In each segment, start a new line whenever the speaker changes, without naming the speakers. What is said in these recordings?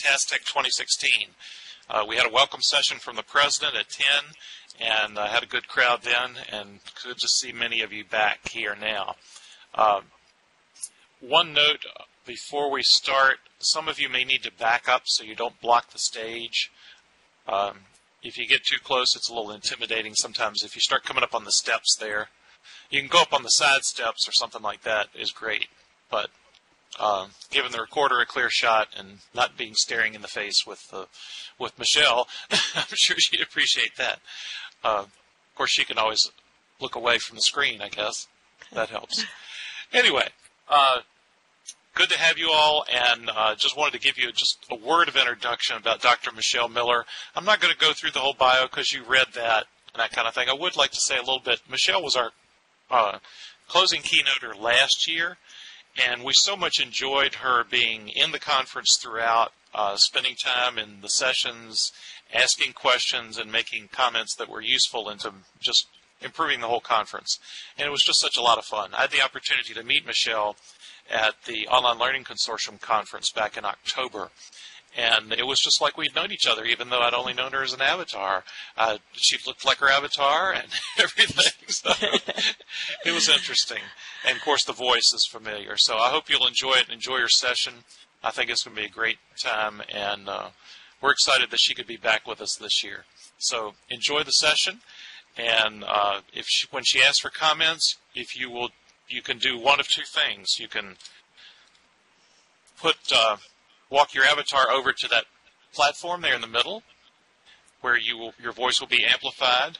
Fantastic 2016. We had a welcome session from the president at 10, and had a good crowd then, and good to see many of you back here now. One note before we start, some of you may need to back up so you don't block the stage. If you get too close, it's a little intimidating sometimes. If you start coming up on the steps there, you can go up on the side steps or something like that is great. But giving the recorder a clear shot and not being staring in the face with Michelle, I'm sure she'd appreciate that. Of course, she can always look away from the screen, I guess. That helps. Anyway, good to have you all, and just wanted to give you just a word of introduction about Dr. Michelle Miller. I'm not going to go through the whole bio because you read that and that kind of thing. I would like to say a little bit. Michelle was our closing keynoter last year, and we so much enjoyed her being in the conference throughout, spending time in the sessions, asking questions, and making comments that were useful into just improving the whole conference. And it was just such a lot of fun. I had the opportunity to meet Michelle at the Online Learning Consortium conference back in October. And it was just like we'd known each other, even though I'd only known her as an avatar. She looked like her avatar and everything. So it was interesting. And, of course, the voice is familiar. So I hope you'll enjoy it and enjoy your session. I think it's going to be a great time, and we're excited that she could be back with us this year. So enjoy the session. And when she asks for comments, you can do one of two things. You can walk your avatar over to that platform there in the middle, where your voice will be amplified,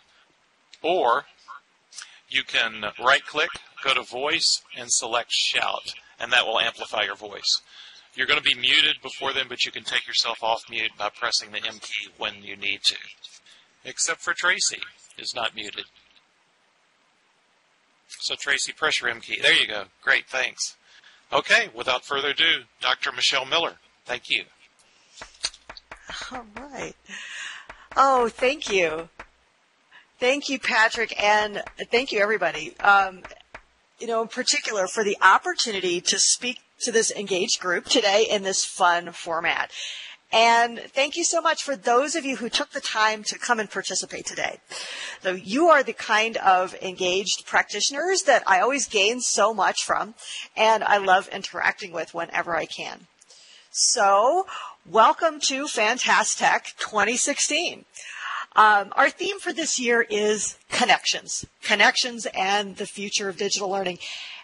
or you can right-click, go to Voice, and select Shout, and that will amplify your voice. You're going to be muted before then, but you can take yourself off mute by pressing the M key when you need to, except for Tracy is not muted. So Tracy, press your M key. There you go. Great, thanks. Okay, without further ado, Dr. Michelle Miller. Thank you.
All right. Oh, thank you. Thank you, Patrick, and thank you, everybody. In particular, for the opportunity to speak to this engaged group today in this fun format. And thank you so much for those of you who took the time to come and participate today. So you are the kind of engaged practitioners that I always gain so much from, and I love interacting with whenever I can. So welcome to Fantastic 2016. Our theme for this year is connections and the future of digital learning.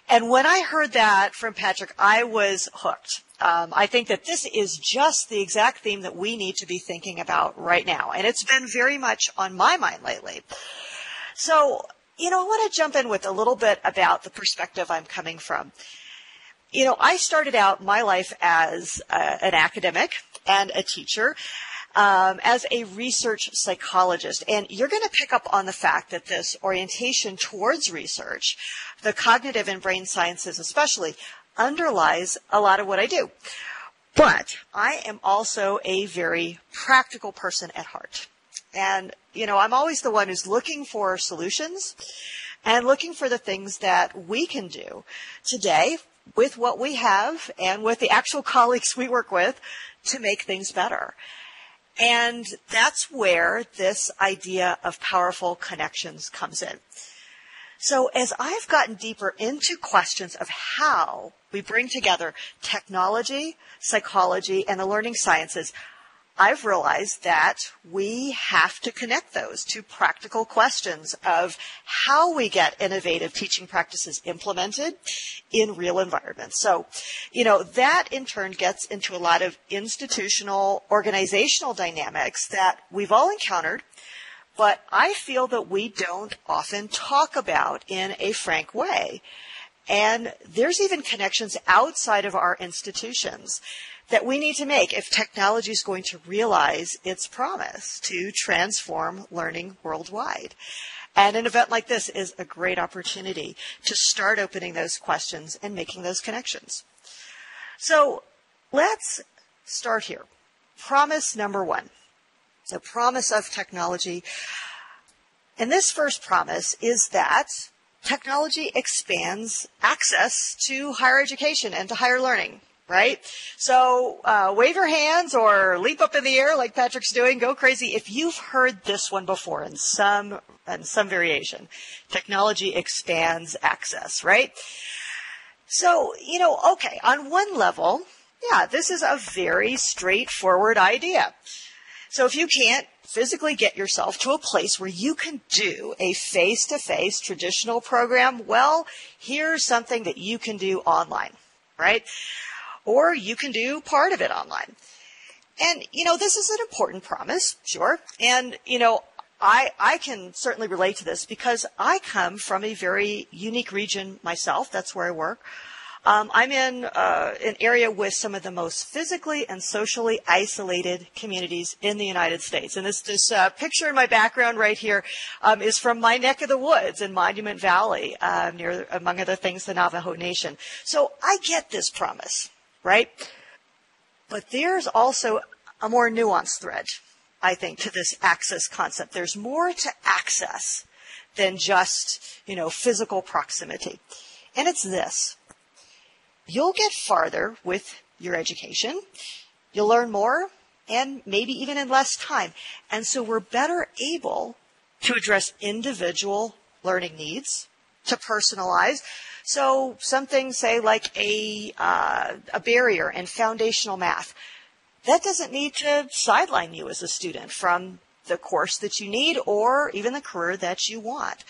And when I heard that from Patrick, I was hooked. I think that this is just the exact theme that we need to be thinking about right now. And it's been very much on my mind lately. So, I want to jump in with a little bit about the perspective I'm coming from. I started out my life as an academic and a teacher, as a research psychologist. And you're going to pick up on the fact that this orientation towards research, the cognitive and brain sciences especially, underlies a lot of what I do. But I am also a very practical person at heart. And, I'm always the one who's looking for solutions and looking for the things that we can do today with what we have and with the actual colleagues we work with to make things better. And that's where this idea of powerful connections comes in. So as I've gotten deeper into questions of how we bring together technology, psychology, and the learning sciences, I've realized that we have to connect those to practical questions of how we get innovative teaching practices implemented in real environments. So, that in turn gets into a lot of institutional, organizational dynamics that we've all encountered, but I feel that we don't often talk about in a frank way. And there's even connections outside of our institutions that we need to make if technology is going to realize its promise to transform learning worldwide. And an event like this is a great opportunity to start opening those questions and making those connections. So let's start here. Promise number one, the promise of technology. And this first promise is that technology expands access to higher education and to higher learning. right? So wave your hands or leap up in the air like Patrick's doing. Go crazy if you've heard this one before in some variation. Technology expands access, right? So, okay, on one level, yeah, this is a very straightforward idea. So if you can't physically get yourself to a place where you can do a face-to-face traditional program, well, here's something that you can do online, right? Or you can do part of it online. And, this is an important promise, sure. And, I can certainly relate to this because I come from a very unique region myself. That's where I work. I'm in an area with some of the most physically and socially isolated communities in the United States. And this picture in my background right here is from my neck of the woods in Monument Valley, near, among other things, the Navajo Nation. So I get this promise, right? But there's also a more nuanced thread, I think, to this access concept. There's more to access than just, physical proximity. And it's this. You'll get farther with your education. You'll learn more and maybe even in less time. And so we're better able to address individual learning needs, to personalize. So some things say like a barrier in foundational math. That doesn't need to sideline you as a student from the course that you need or even the career that you want.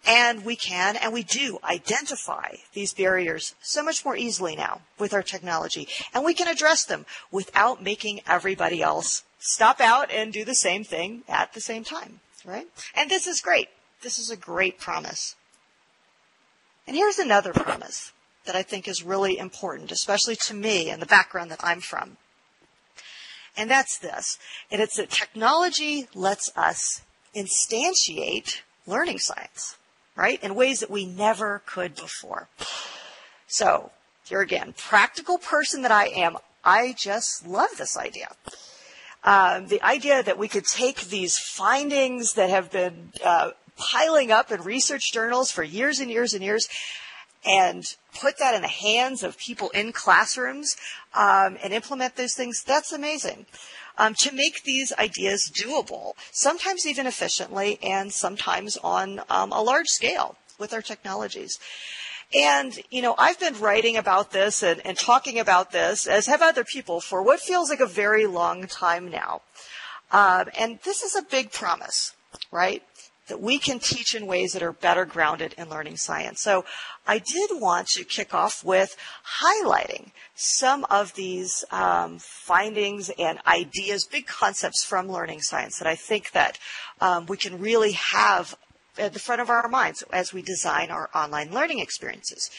And we can, and we do, identify these barriers so much more easily now with our technology. And we can address them without making everybody else stop out and do the same thing at the same time, right? And this is great. This is a great promise. And here's another promise that I think is really important, especially to me and the background that I'm from. And that's this. And it's that technology lets us instantiate learning science, right, in ways that we never could before. So, here again, practical person that I am, I just love this idea. The idea that we could take these findings that have been piling up in research journals for years and years and years and put that in the hands of people in classrooms and implement those things, that's amazing. To make these ideas doable, sometimes even efficiently and sometimes on a large scale with our technologies. And, I've been writing about this and talking about this, as have other people, for what feels like a very long time now. And this is a big promise, right? That we can teach in ways that are better grounded in learning science. So I did want to kick off with highlighting some of these findings and ideas, big concepts from learning science that I think that we can really have at the front of our minds as we design our online learning experiences.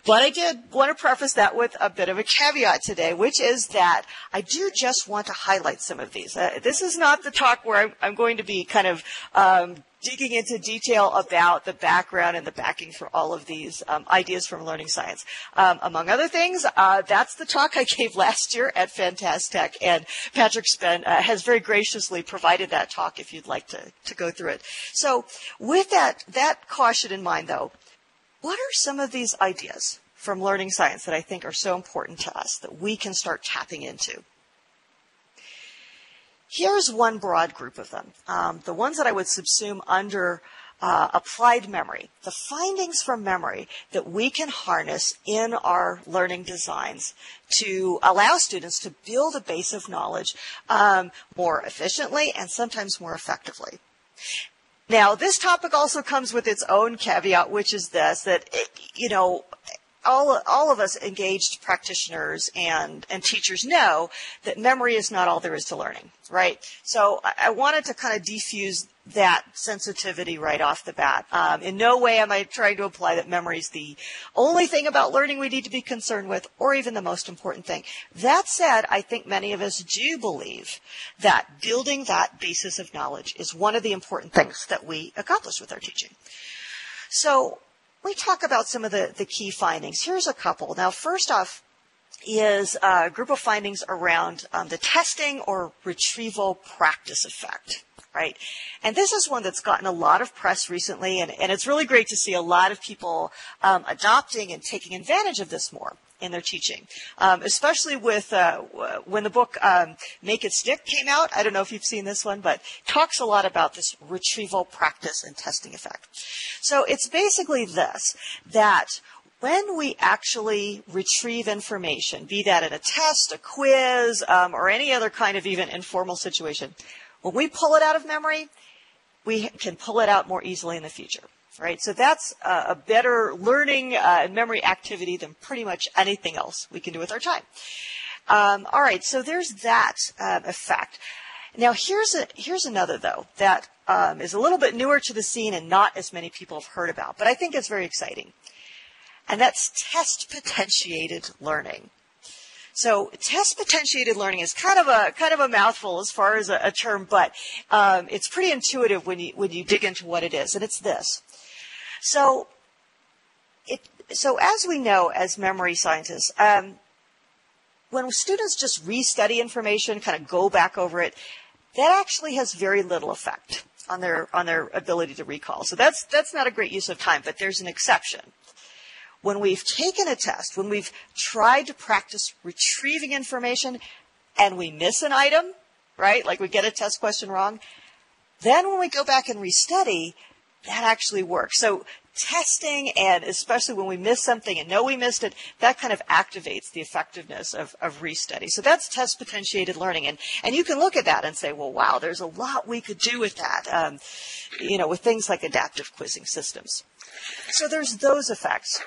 But I did want to preface that with a bit of a caveat today, which is that I do just want to highlight some of these. This is not the talk where I'm going to be kind of digging into detail about the background and the backing for all of these ideas from learning science. Among other things, that's the talk I gave last year at Fantastic, and Patrick Spen has very graciously provided that talk if you'd like to go through it. So with that caution in mind, though, what are some of these ideas from learning science that I think are so important to us that we can start tapping into? Here's one broad group of them, the ones that I would subsume under applied memory, the findings from memory that we can harness in our learning designs to allow students to build a base of knowledge more efficiently and sometimes more effectively. Now, this topic also comes with its own caveat, which is this, that, all of us engaged practitioners and teachers know that memory is not all there is to learning, right? So I wanted to kind of defuse that sensitivity right off the bat. In no way am I trying to imply that memory is the only thing about learning we need to be concerned with, or even the most important thing. That said, I think many of us do believe that building that basis of knowledge is one of the important things that we accomplish with our teaching. So we talk about some of the key findings. Here's a couple. Now, first off is a group of findings around the testing or retrieval practice effect, right? And this is one that's gotten a lot of press recently, and it's really great to see a lot of people adopting and taking advantage of this more. in their teaching, especially with when the book Make It Stick came out. I don't know if you've seen this one, but talks a lot about this retrieval practice and testing effect. So it's basically this, that when we actually retrieve information, be that in a test, a quiz, or any other kind of even informal situation, when we pull it out of memory, we can pull it out more easily in the future. Right, so that's a better learning and memory activity than pretty much anything else we can do with our time. All right, so there's that effect. Now here's another though that is a little bit newer to the scene and not as many people have heard about, but I think it's very exciting, and that's test potentiated learning. So test potentiated learning is kind of a mouthful as far as a term, but it's pretty intuitive when you dig into what it is, and it's this. So as we know as memory scientists, when students just restudy information, kind of go back over it, that actually has very little effect on their ability to recall. So that's not a great use of time, but there's an exception. When we've taken a test, when we've tried to practice retrieving information and we miss an item, right, like we get a test question wrong, then when we go back and restudy, that actually works. So testing, and especially when we miss something and know we missed it, that kind of activates the effectiveness of restudy. So that's test potentiated learning. And you can look at that and say, well, wow, there's a lot we could do with that, with things like adaptive quizzing systems. So there's those effects.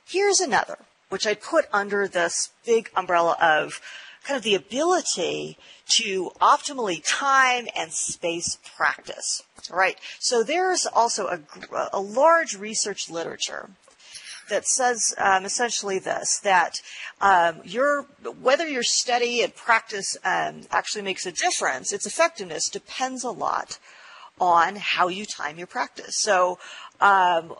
Here's another, which I put under this big umbrella of kind of the ability to optimally time and space practice. All right. So there's also a large research literature that says essentially this, that whether your study and practice actually makes a difference, its effectiveness depends a lot on how you time your practice. So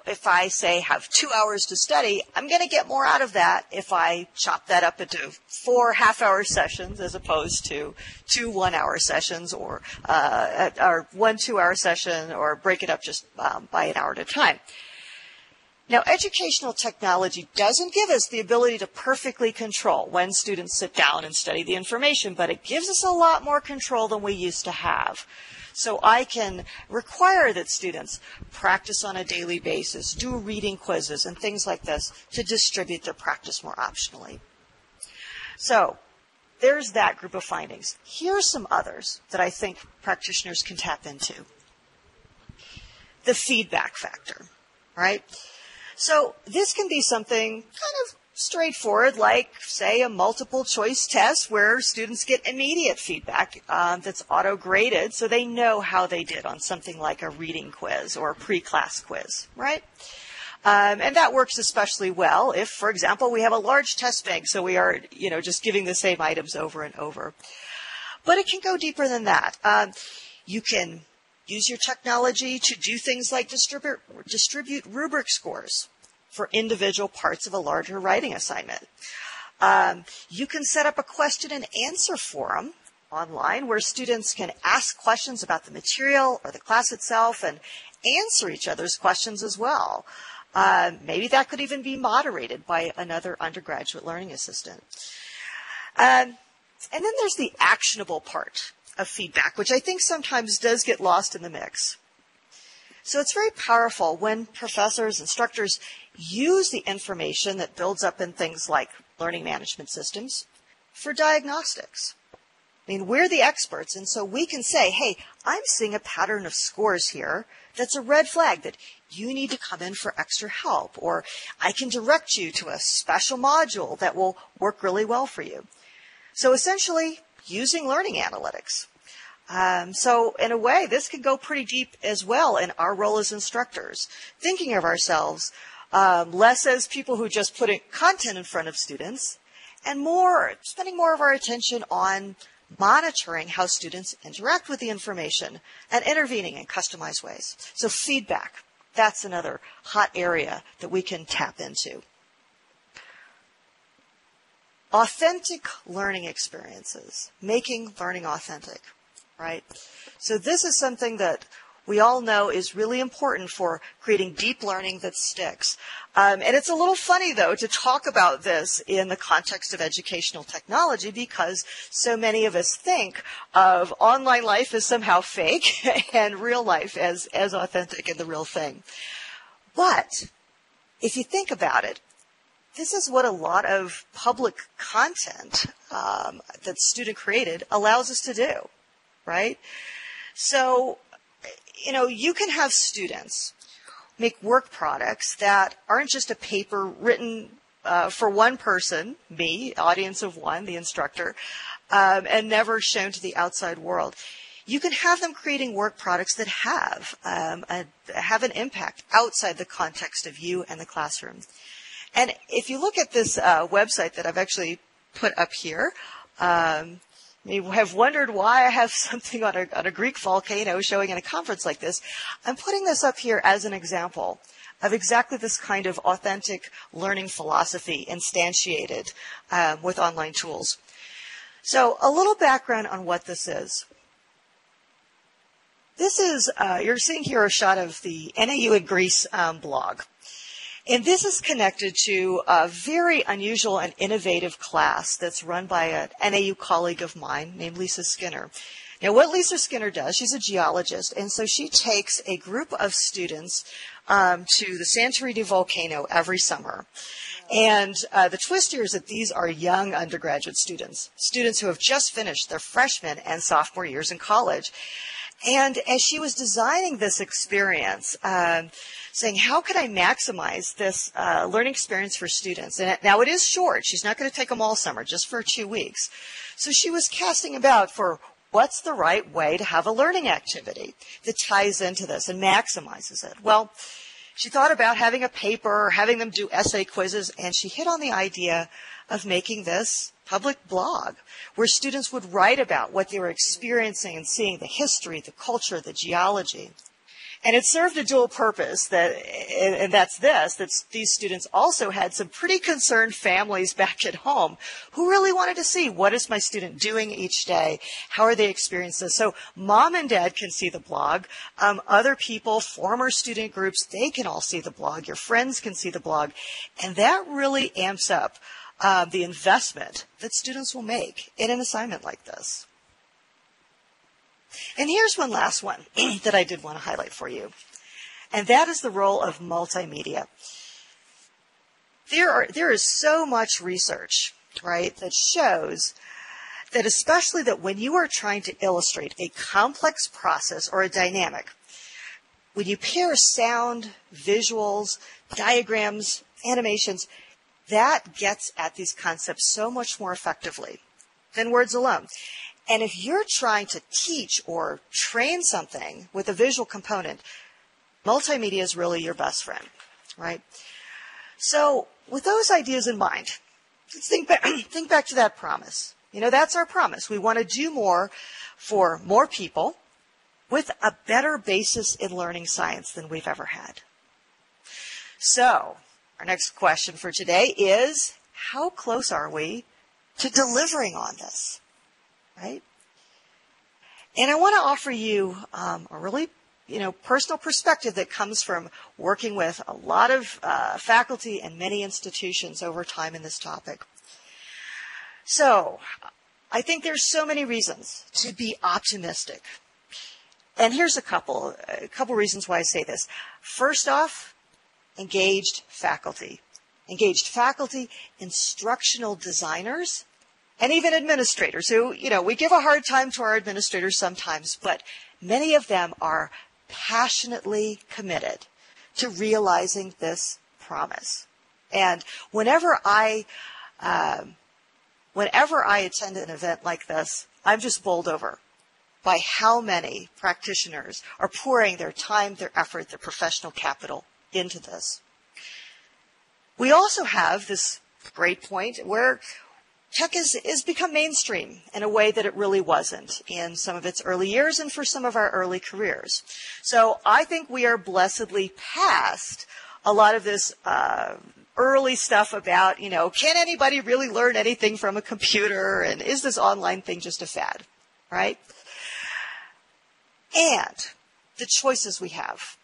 if I say have 2 hours to study, I'm going to get more out of that if I chop that up into 4 half-hour sessions as opposed to 2 one-hour sessions, or 1 2-hour session, or break it up just by an hour at a time. Now, educational technology doesn't give us the ability to perfectly control when students sit down and study the information, but it gives us a lot more control than we used to have. So I can require that students practice on a daily basis, do reading quizzes and things like this to distribute their practice more optionally. So there's that group of findings. Here's some others that I think practitioners can tap into. The feedback factor, right? So this can be something kind of straightforward, like, say, a multiple choice test where students get immediate feedback that's auto-graded so they know how they did on something like a reading quiz or a pre-class quiz, right? And that works especially well if, for example, we have a large test bank, so we are, just giving the same items over and over. But it can go deeper than that. You can use your technology to do things like distribute rubric scores for individual parts of a larger writing assignment. You can set up a question and answer forum online where students can ask questions about the material or the class itself and answer each other's questions as well. Maybe that could even be moderated by another undergraduate learning assistant. And then there's the actionable part of feedback, which I think sometimes does get lost in the mix. So it's very powerful when professors, instructors use the information that builds up in things like learning management systems for diagnostics. I mean, we're the experts, and so we can say, hey, I'm seeing a pattern of scores here that's a red flag that you need to come in for extra help, or I can direct you to a special module that will work really well for you. So essentially, using learning analytics. So in a way, this could go pretty deep as well in our role as instructors, thinking of ourselves less as people who just put content in front of students, and spending more of our attention on monitoring how students interact with the information and intervening in customized ways. So feedback, that's another hot area that we can tap into. Authentic learning experiences, making learning authentic, right? So this is something that we all know is really important for creating deep learning that sticks. And it's a little funny, though, to talk about this in the context of educational technology because so many of us think of online life as somehow fake and real life as authentic and the real thing. But if you think about it, this is what a lot of public content that's student created allows us to do, right? So, you know, you can have students make work products that aren't just a paper written for one person, me, audience of one, the instructor, and never shown to the outside world. You can have them creating work products that have an impact outside the context of you and the classroom. And if you look at this website that I've actually put up here, you have wondered why I have something on a Greek volcano showing in a conference like this. I'm putting this up here as an example of exactly this kind of authentic learning philosophy instantiated with online tools. So a little background on what this is. This is, you're seeing here a shot of the NAU Greece blog. And this is connected to a very unusual and innovative class that's run by an NAU colleague of mine named Lisa Skinner. Now, what Lisa Skinner does, she's a geologist, and so she takes a group of students to the Santorini volcano every summer. And the twist here is that these are young undergraduate students who have just finished their freshman and sophomore years in college. And as she was designing this experience, saying, how can I maximize this learning experience for students? And now it is short. She's not going to take them all summer, just for 2 weeks. So she was casting about for what's the right way to have a learning activity that ties into this and maximizes it. Well, she thought about having a paper, having them do essay quizzes, and she hit on the idea of making this public blog where students would write about what they were experiencing and seeing, the history, the culture, the geology. And it served a dual purpose, and that's that these students also had some pretty concerned families back at home who really wanted to see, what is my student doing each day? How are they experiencing this? So mom and dad can see the blog. Other people, former student groups, they can all see the blog. Your friends can see the blog. And that really amps up the investment that students will make in an assignment like this. And here's one last one that I did want to highlight for you, and that is the role of multimedia. There is so much research, right, that shows that especially that when you are trying to illustrate a complex process or a dynamic, when you pair sound, visuals, diagrams, animations, that gets at these concepts so much more effectively than words alone. And if you're trying to teach or train something with a visual component, multimedia is really your best friend, right? So with those ideas in mind, let's think back to that promise. You know, that's our promise. We want to do more for more people with a better basis in learning science than we've ever had. So our next question for today is, how close are we to delivering on this? Right? And I want to offer you a really, personal perspective that comes from working with a lot of faculty and many institutions over time in this topic. So, I think there's so many reasons to be optimistic. And here's a couple reasons why I say this. First off, engaged faculty. Engaged faculty, instructional designers, and even administrators who, we give a hard time to our administrators sometimes, but many of them are passionately committed to realizing this promise. And whenever I attend an event like this, I'm just bowled over by how many practitioners are pouring their time, their effort, their professional capital into this. We also have this great point where tech has become mainstream in a way that it really wasn't in some of its early years and for some of our early careers. So I think we are blessedly past a lot of this early stuff about, can anybody really learn anything from a computer? And is this online thing just a fad, right? And the choices we have.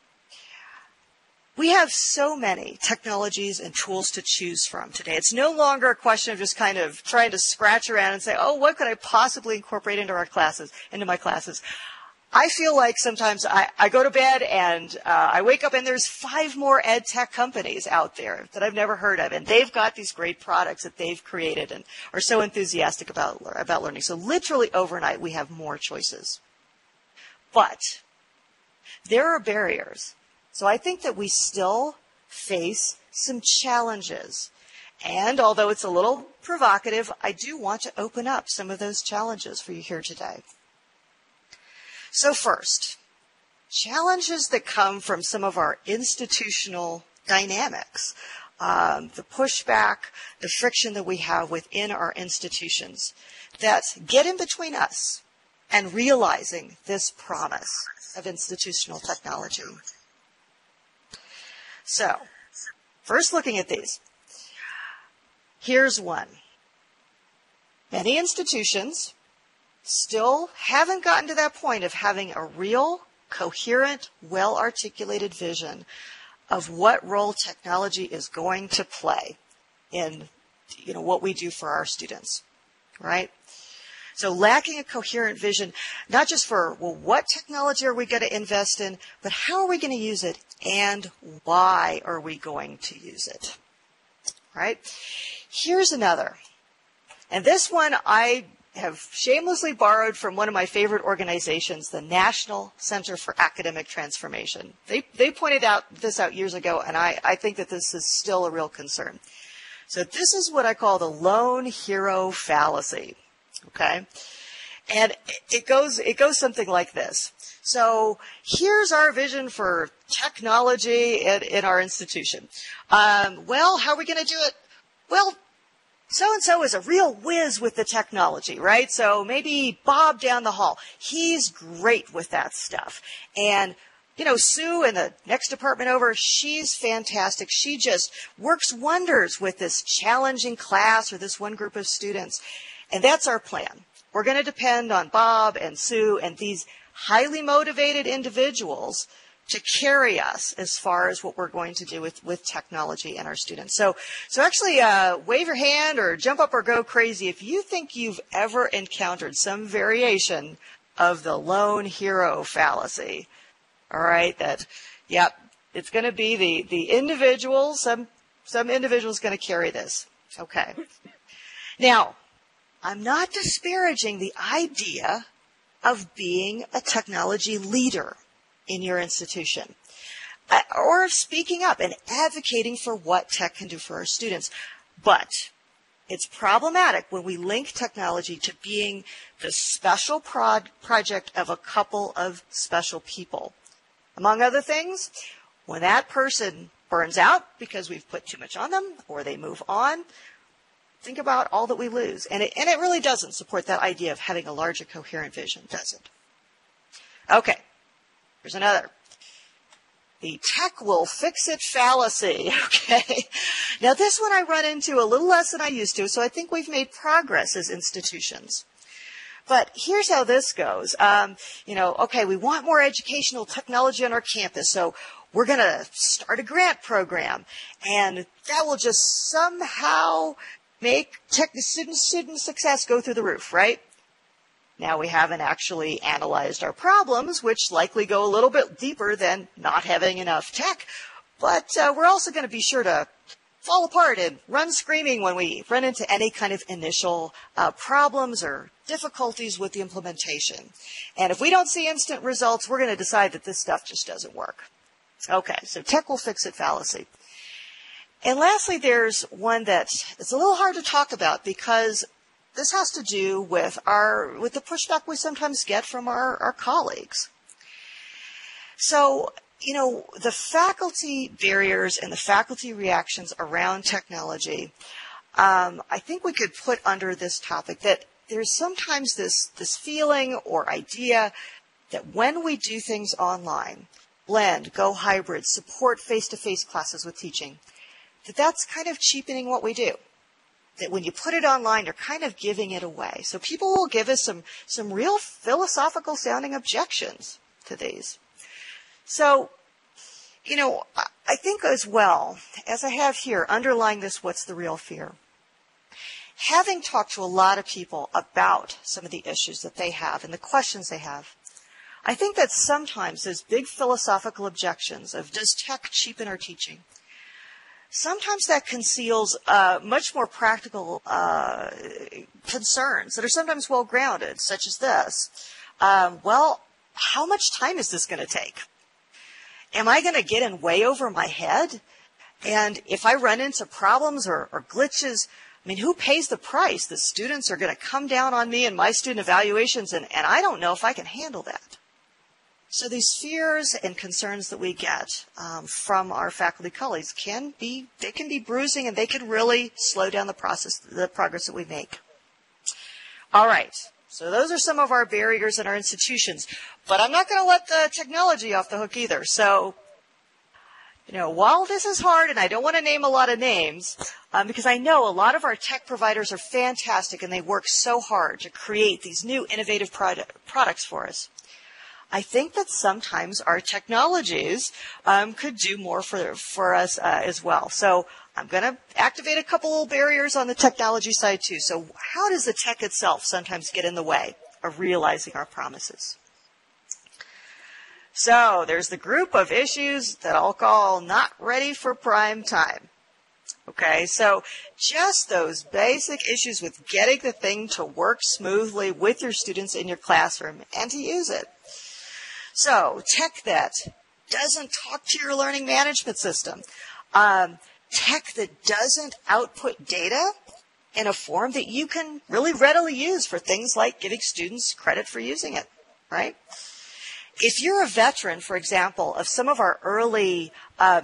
We have so many technologies and tools to choose from today. It's no longer a question of just kind of trying to scratch around and say, oh, what could I possibly incorporate into my classes? I feel like sometimes I go to bed and I wake up and there's 5 more ed tech companies out there that I've never heard of. And they've got these great products that they've created and are so enthusiastic about learning. So literally overnight, we have more choices. But there are barriers. So I think that we still face some challenges. And although it's a little provocative, I do want to open up some of those challenges for you here today. So first, challenges that come from some of our institutional dynamics, the pushback, the friction that we have within our institutions that get in between us and realizing this promise of institutional technology. So, first looking at these, here's one. Many institutions still haven't gotten to that point of having a real, coherent, well-articulated vision of what role technology is going to play in, what we do for our students, right? So lacking a coherent vision, not just for, what technology are we going to invest in, but how are we going to use it and why are we going to use it, right? Here's another. And this one I have shamelessly borrowed from one of my favorite organizations, the National Center for Academic Transformation. They pointed this out years ago, and I think that this is still a real concern. So this is what I call the lone hero fallacy. Okay, and it goes something like this. So here's our vision for technology in our institution. Well, how are we going to do it? Well, so-and-so is a real whiz with the technology, right? So maybe Bob down the hall, he's great with that stuff. And, Sue in the next department over, she's fantastic. She just works wonders with this challenging class or this one group of students. And that's our plan. We're going to depend on Bob and Sue and these highly motivated individuals to carry us as far as what we're going to do with technology and our students. So actually wave your hand or jump up or go crazy if you think you've ever encountered some variation of the lone hero fallacy. All right, it's going to be the individual, some individual's going to carry this. Okay. Now, I'm not disparaging the idea of being a technology leader in your institution or of speaking up and advocating for what tech can do for our students. But it's problematic when we link technology to being the special project of a couple of special people. Among other things, when that person burns out because we've put too much on them or they move on, think about all that we lose. And it really doesn't support that idea of having a larger coherent vision, does it? Okay, here's another. The tech will fix it fallacy, okay? Now this one I run into a little less than I used to, so I think we've made progress as institutions. But here's how this goes. Okay, we want more educational technology on our campus, so we're going to start a grant program, and that will just somehow make student success go through the roof, right? Now we haven't actually analyzed our problems, which likely go a little bit deeper than not having enough tech. But we're also going to be sure to fall apart and run screaming when we run into any kind of initial problems or difficulties with the implementation. And if we don't see instant results, we're going to decide that this stuff just doesn't work. Okay, so tech will fix it fallacy. And lastly, there's one that it's a little hard to talk about because this has to do with the pushback we sometimes get from our colleagues. So, the faculty barriers and the faculty reactions around technology, I think we could put under this topic that there's sometimes this feeling or idea that when we do things online, blend, go hybrid, support face-to-face classes with teaching, that's kind of cheapening what we do. That when you put it online, you're kind of giving it away. So people will give us some real philosophical sounding objections to these. So, I think as well, as I have here, underlying this, what's the real fear? Having talked to a lot of people about some of the issues that they have and the questions they have, I think that sometimes those big philosophical objections of does tech cheapen our teaching, sometimes that conceals much more practical concerns that are sometimes well-grounded, such as this. Well, how much time is this going to take? Am I going to get in way over my head? And if I run into problems or glitches, I mean, who pays the price? The students are going to come down on me in my student evaluations, and I don't know if I can handle that. So these fears and concerns that we get from our faculty colleagues can be bruising, and they can really slow down the progress that we make. All right. So those are some of our barriers in our institutions. But I'm not going to let the technology off the hook either. So, while this is hard, and I don't want to name a lot of names, because I know a lot of our tech providers are fantastic, and they work so hard to create these new innovative products for us. I think that sometimes our technologies could do more for us as well. So I'm going to activate a couple of barriers on the technology side too. So how does the tech itself sometimes get in the way of realizing our promises? So there's the group of issues that I'll call not ready for prime time. Okay, so just those basic issues with getting the thing to work smoothly with your students in your classroom and to use it. So tech that doesn't talk to your learning management system. Tech that doesn't output data in a form that you can really readily use for things like giving students credit for using it, right? If you're a veteran, for example, of some of our early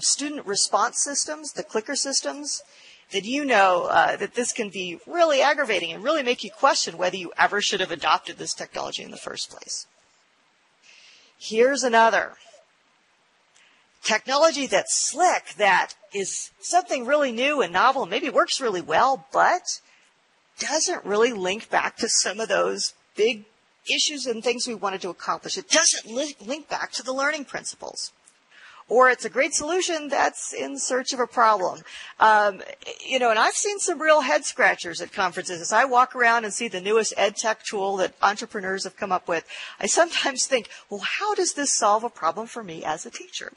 student response systems, the clicker systems, then you know that this can be really aggravating and really make you question whether you ever should have adopted this technology in the first place. Here's another. Technology that's slick, that is something really new and novel, and maybe works really well, but doesn't really link back to some of those big issues and things we wanted to accomplish. It doesn't link back to the learning principles. Or it's a great solution that's in search of a problem. And I've seen some real head scratchers at conferences. As I walk around and see the newest ed tech tool that entrepreneurs have come up with, I sometimes think, well, how does this solve a problem for me as a teacher?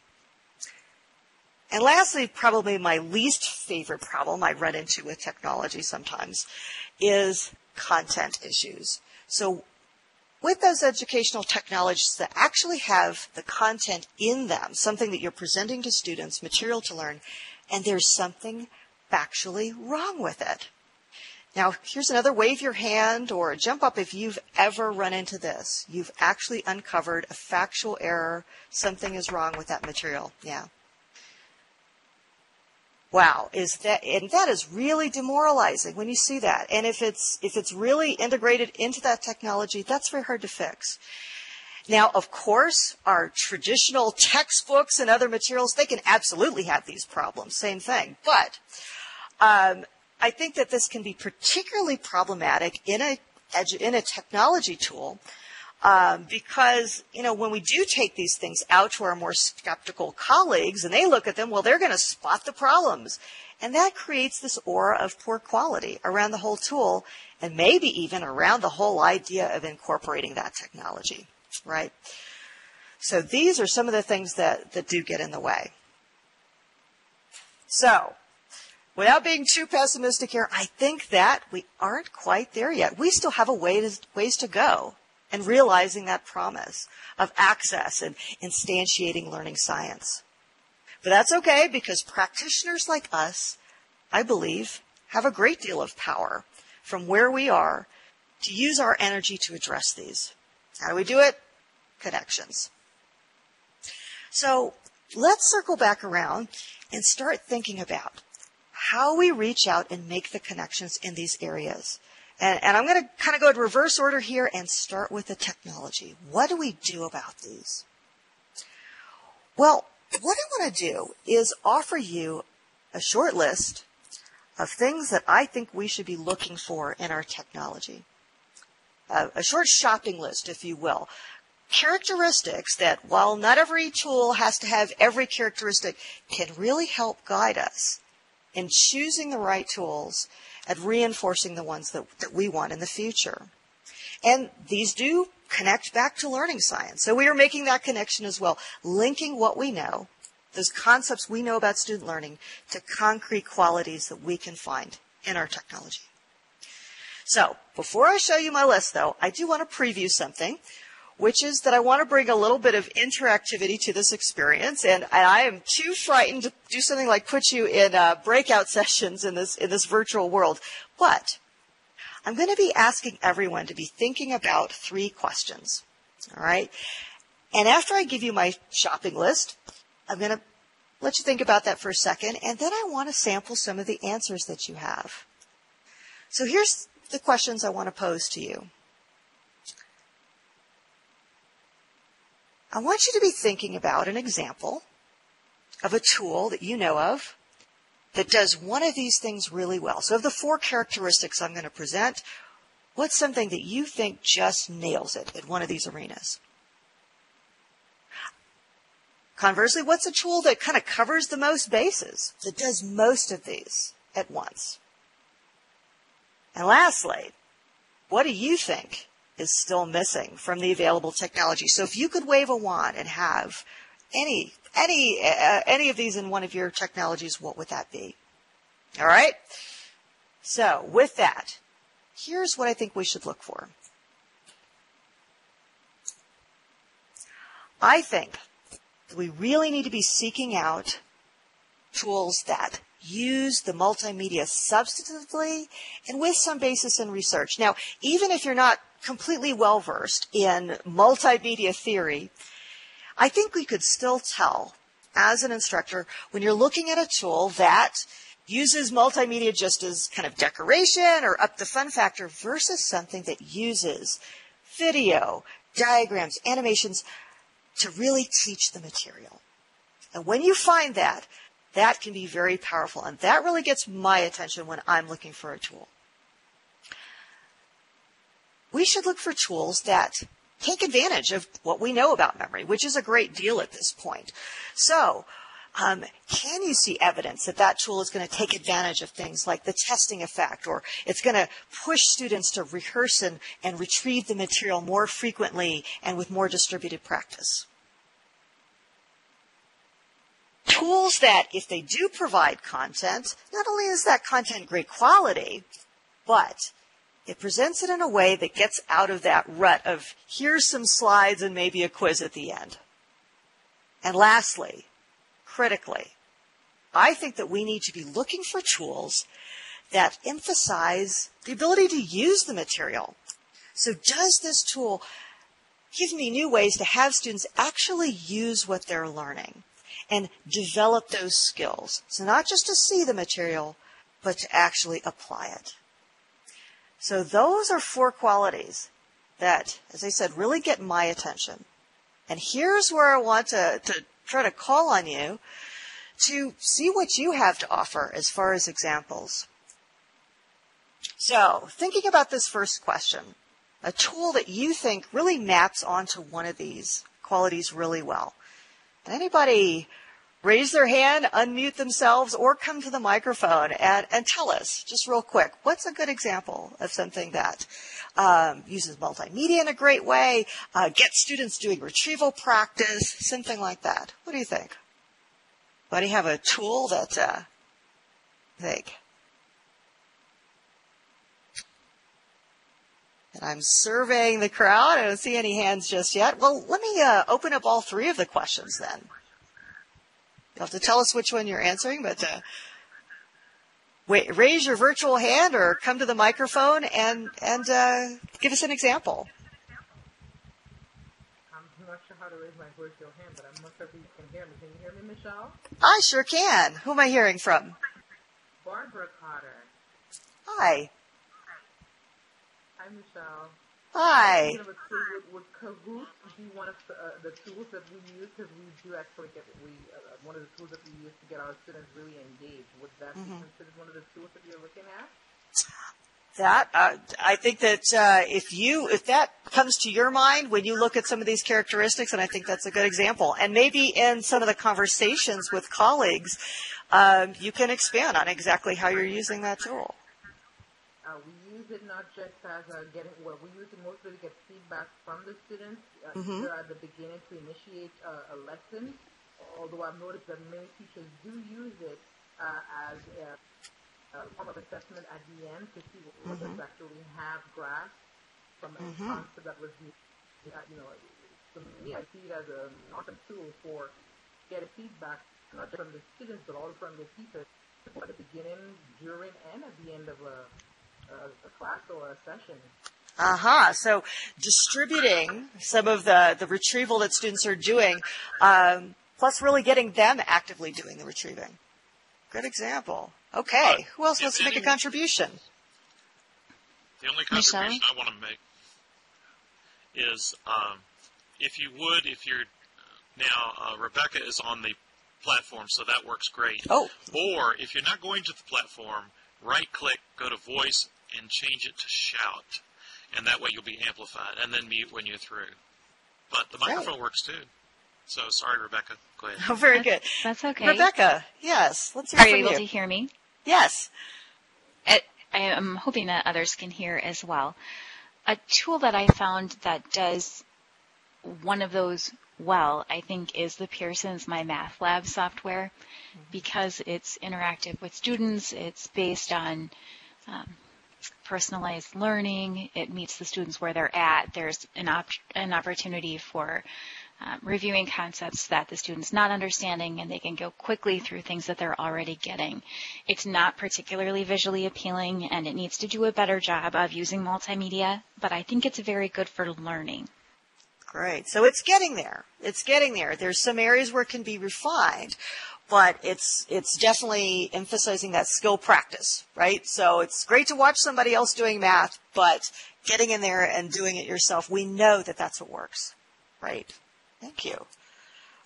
And lastly, probably my least favorite problem I run into with technology sometimes is content issues. So with those educational technologies that actually have the content in them, something that you're presenting to students, material to learn, and there's something factually wrong with it. Now, here's another wave your hand or jump up if you've ever run into this. You've actually uncovered a factual error. Something is wrong with that material. Yeah. Wow, that is really demoralizing when you see that. And if it's really integrated into that technology, that's very hard to fix. Now, of course, our traditional textbooks and other materials, they can absolutely have these problems, same thing. But I think that this can be particularly problematic in a technology tool because, when we do take these things out to our more skeptical colleagues and they look at them, well, they're going to spot the problems. And that creates this aura of poor quality around the whole tool and maybe even around the whole idea of incorporating that technology, right? So these are some of the things that do get in the way. So, without being too pessimistic here, I think that we aren't quite there yet. We still have a ways to go in realizing that promise of access and instantiating learning science. But that's okay because practitioners like us, I believe, have a great deal of power from where we are to use our energy to address these. How do we do it? Connections. So let's circle back around and start thinking about how we reach out and make the connections in these areas. And I'm going to kind of go in reverse order here and start with the technology. What do we do about these? Well, what I want to do is offer you a short list of things that I think we should be looking for in our technology. A short shopping list, if you will. characteristics that, while not every tool has to have every characteristic, can really help guide us in choosing the right tools and reinforcing the ones that we want in the future. And these do connect back to learning science. So we are making that connection as well, linking what we know, those concepts we know about student learning, to concrete qualities that we can find in our technology. So before I show you my list, though, I do want to preview something, which is that I want to bring a little bit of interactivity to this experience, and I am too frightened to do something like put you in breakout sessions in this virtual world. But I'm going to be asking everyone to be thinking about 3 questions, all right? And after I give you my shopping list, I'm going to let you think about that for a second, and then I want to sample some of the answers that you have. So here's the questions I want to pose to you. I want you to be thinking about an example of a tool that you know of that does one of these things really well. So of the 4 characteristics I'm going to present, what's something that you think just nails it in one of these arenas? Conversely, what's a tool that kind of covers the most bases, that does most of these at once? And lastly, what do you think is still missing from the available technology? So if you could wave a wand and have any of these in one of your technologies, what would that be? All right? So with that, here's what I think we should look for. I think that we really need to be seeking out tools that use the multimedia substantively and with some basis in research. Now, even if you're not completely well-versed in multimedia theory, I think we could still tell as an instructor when you're looking at a tool that uses multimedia just as kind of decoration or up the fun factor versus something that uses video, diagrams, animations to really teach the material. And when you find that, that can be very powerful. And that really gets my attention when I'm looking for a tool. We should look for tools that take advantage of what we know about memory, which is a great deal at this point. So, can you see evidence that that tool is going to take advantage of things like the testing effect, or it's going to push students to rehearse and retrieve the material more frequently and with more distributed practice? Tools that, if they do provide content, not only is that content great quality, but it presents it in a way that gets out of that rut of here's some slides and maybe a quiz at the end. And lastly, critically, I think that we need to be looking for tools that emphasize the ability to use the material. So does this tool give me new ways to have students actually use what they're learning and develop those skills? So not just to see the material, but to actually apply it. So those are 4 qualities that, as I said, really get my attention. And here's where I want to try to call on you to see what you have to offer as far as examples. So thinking about this first question, a tool that you think really maps onto one of these qualities really well. Anybody raise their hand, unmute themselves, or come to the microphone and tell us, just real quick, what's a good example of something that uses multimedia in a great way, gets students doing retrieval practice, something like that? What do you think? Anybody have a tool that think? And I'm surveying the crowd. I don't see any hands just yet. Well, let me open up all 3 of the questions then. You'll have to tell us which one you're answering, but raise your virtual hand or come to the microphone and give us an example.
I'm not sure how to raise my virtual hand, but I'm not sure if you can hear me. Can you hear me, Michelle?
I sure can. Who am I hearing from?
Barbara Cotter.
Hi.
Hi, Michelle.
Hi.
With Kahoot be one of the tools that we use, because we do actually get one of the tools that we use to get our students really engaged. Would that be considered one of the tools that you're looking at?
that. I think that if that comes to your mind when you look at some of these characteristics, and I think that's a good example. And maybe in some of the conversations with colleagues, you can expand on exactly how you're using that tool.
We use it not just as we use it mostly to get feedback from the students either at the beginning to initiate a lesson, although I've noticed that many teachers do use it as a form of assessment at the end to see what they actually have grasped from a concept that was used. For me, I see it as an awesome tool for getting feedback, not just from the students, but also from the teachers at the beginning, during, and at the end of a class or a session.
So distributing some of the retrieval that students are doing, plus really getting them actively doing the retrieving. Good example. Okay, who else wants to make a contribution?
The only contribution I want to make is if you're now, Rebecca is on the platform, so that works great.
Oh.
Or if you're not going to the platform, right-click, go to voice, and change it to shout. And that way you'll be amplified, and then mute when you're through. But the microphone works too. So sorry, Rebecca. Go ahead.
Oh, very good.
That's okay.
Rebecca, yes. Let's hear from you.
Are you able to hear me?
Yes.
I am hoping that others can hear as well. A tool that I found that does one of those well, I think, is the Pearson's MyMathLab software, because it's interactive with students. It's based on personalized learning. It meets the students where they're at. There's an opportunity for reviewing concepts that the student's not understanding, and they can go quickly through things that they're already getting. It's not particularly visually appealing, and it needs to do a better job of using multimedia, but I think it's very good for learning.
Great. So it's getting there. It's getting there. There's some areas where it can be refined, but it's definitely emphasizing that skill practice, right? So it's great to watch somebody else doing math, but getting in there and doing it yourself, we know that that's what works. Right. Thank you.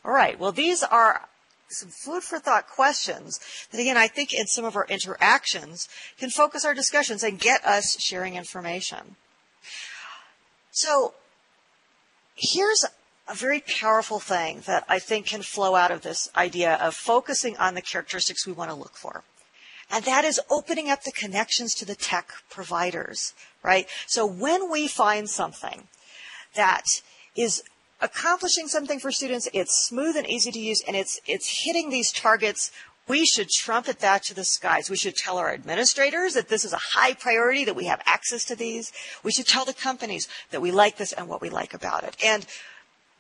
All right. Well, these are some food for thought questions that, again, I think in some of our interactions can focus our discussions and get us sharing information. So here's a very powerful thing that I think can flow out of this idea of focusing on the characteristics we want to look for. And that is opening up the connections to the tech providers, right? So when we find something that is accomplishing something for students, it's smooth and easy to use, and it's hitting these targets, we should trumpet that to the skies. We should tell our administrators that this is a high priority, that we have access to these. We should tell the companies that we like this and what we like about it. And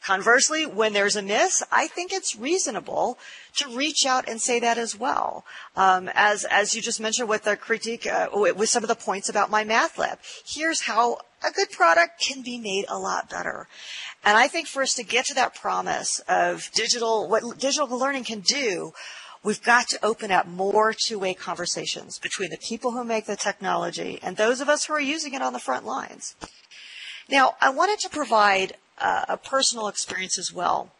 conversely, when there's a miss, I think it's reasonable to reach out and say that as well. As you just mentioned with the critique, with some of the points about MyMathLab, here's how a good product can be made a lot better. And I think for us to get to that promise of what digital learning can do, we've got to open up more two-way conversations between the people who make the technology and those of us who are using it on the front lines. Now, I wanted to provide a personal experience as well,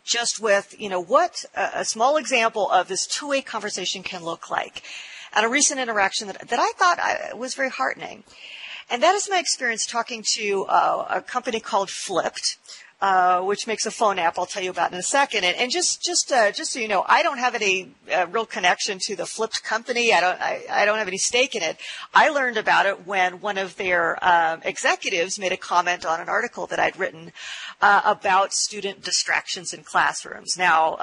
just with, what a small example of this two-way conversation can look like at a recent interaction that I thought was very heartening. And that is my experience talking to a company called Flipped, which makes a phone app I'll tell you about in a second. And just so you know, I don't have any real connection to the Flipped company. I don't have any stake in it. I learned about it when one of their executives made a comment on an article that I'd written about student distractions in classrooms. Now,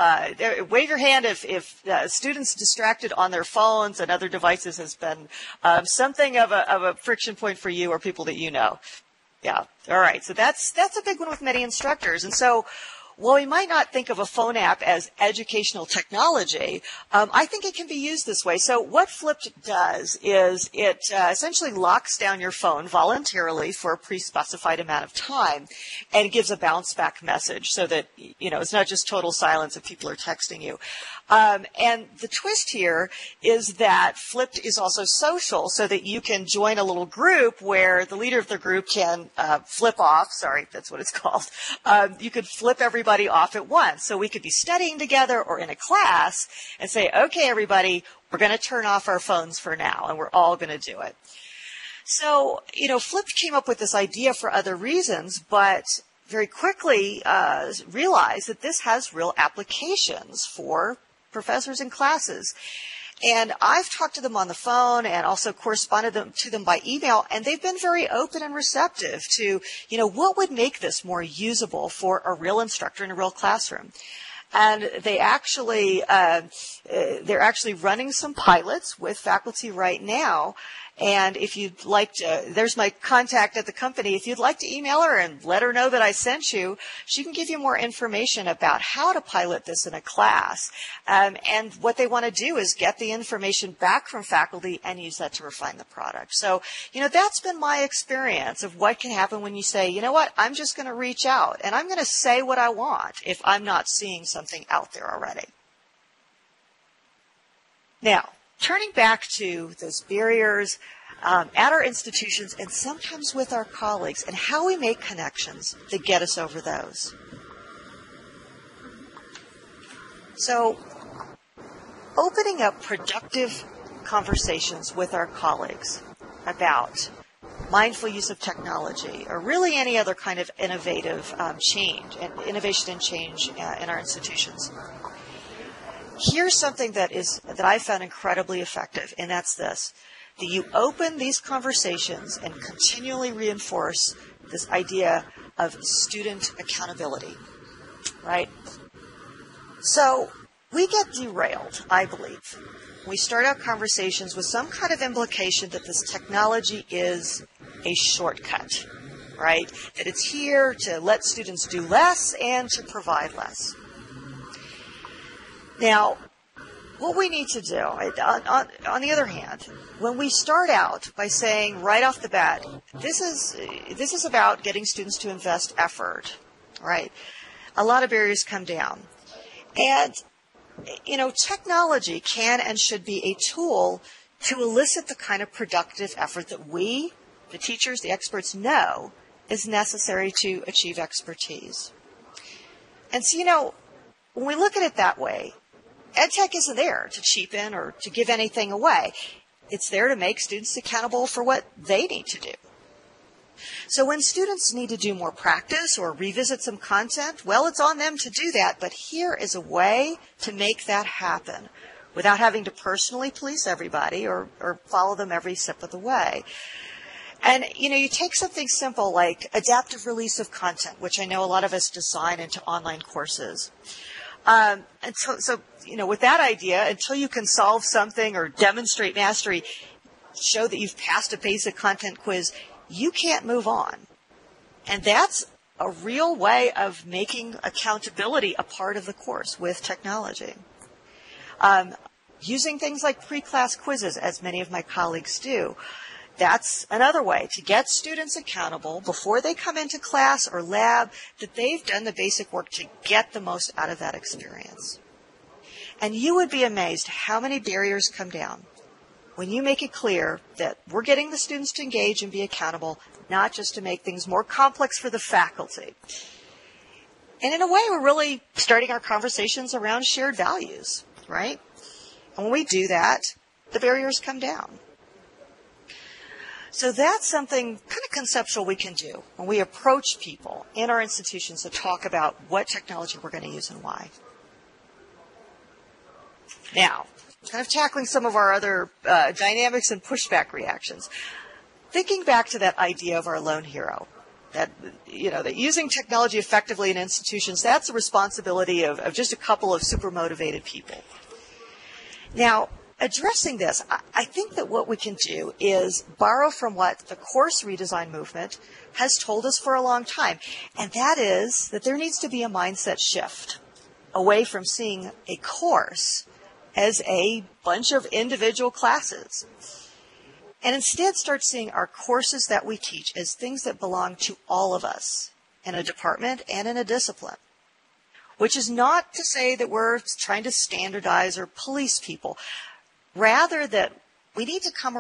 wave your hand if students distracted on their phones and other devices has been something of a friction point for you or people that you know. Yeah. All right. So that's a big one with many instructors. And so while we might not think of a phone app as educational technology, I think it can be used this way. So what Flipped does is it essentially locks down your phone voluntarily for a pre-specified amount of time and gives a bounce back message so that, it's not just total silence if people are texting you. And the twist here is that Flipped is also social so that you can join a little group where the leader of the group can flip off. Sorry, that's what it's called. You could flip everybody off at once. So we could be studying together or in a class and say, okay, everybody, we're going to turn off our phones for now, and we're all going to do it. So, Flip came up with this idea for other reasons, but very quickly realized that this has real applications for professors and classes. And I've talked to them on the phone and also corresponded to them by email, and they've been very open and receptive to, what would make this more usable for a real instructor in a real classroom. And they're actually running some pilots with faculty right now. And if you'd like to, there's my contact at the company. If you'd like to email her and let her know that I sent you, she can give you more information about how to pilot this in a class. And what they want to do is get the information back from faculty and use that to refine the product. So, that's been my experience of what can happen when you say, I'm just going to reach out and I'm going to say what I want if I'm not seeing something out there already. Now, turning back to those barriers at our institutions and sometimes with our colleagues and how we make connections that get us over those. So, opening up productive conversations with our colleagues about mindful use of technology or really any other kind of innovative innovation and change in our institutions. Here's something that I found incredibly effective, and that's this, that you open these conversations and continually reinforce this idea of student accountability, right? So we get derailed, I believe. We start out conversations with some kind of implication that this technology is a shortcut, right? That it's here to let students do less and to provide less. Now, what we need to do, on the other hand, when we start out by saying right off the bat, this is about getting students to invest effort, right? A lot of barriers come down. And, technology can and should be a tool to elicit the kind of productive effort that we, the teachers, the experts, know is necessary to achieve expertise. And so, when we look at it that way, EdTech isn't there to cheapen or to give anything away. It's there to make students accountable for what they need to do. So when students need to do more practice or revisit some content, well, it's on them to do that, but here is a way to make that happen without having to personally police everybody or follow them every step of the way. And, you take something simple like adaptive release of content, which I know a lot of us design into online courses. And so, with that idea, until you can solve something or demonstrate mastery, show that you've passed a basic content quiz, you can't move on. And that's a real way of making accountability a part of the course with technology. Using things like pre-class quizzes, as many of my colleagues do, that's another way to get students accountable before they come into class or lab that they've done the basic work to get the most out of that experience. And you would be amazed how many barriers come down when you make it clear that we're getting the students to engage and be accountable, not just to make things more complex for the faculty. And in a way, we're really starting our conversations around shared values, right? And when we do that, the barriers come down. So that's something kind of conceptual we can do when we approach people in our institutions to talk about what technology we're going to use and why. Now, kind of tackling some of our other dynamics and pushback reactions. Thinking back to that idea of our lone hero, that using technology effectively in institutions, that's the responsibility of just a couple of super motivated people. Now, addressing this, I think that what we can do is borrow from what the course redesign movement has told us for a long time, and that is that there needs to be a mindset shift away from seeing a course as a bunch of individual classes, and instead start seeing our courses that we teach as things that belong to all of us in a department and in a discipline. Which is not to say that we're trying to standardize or police people. Rather that we need to come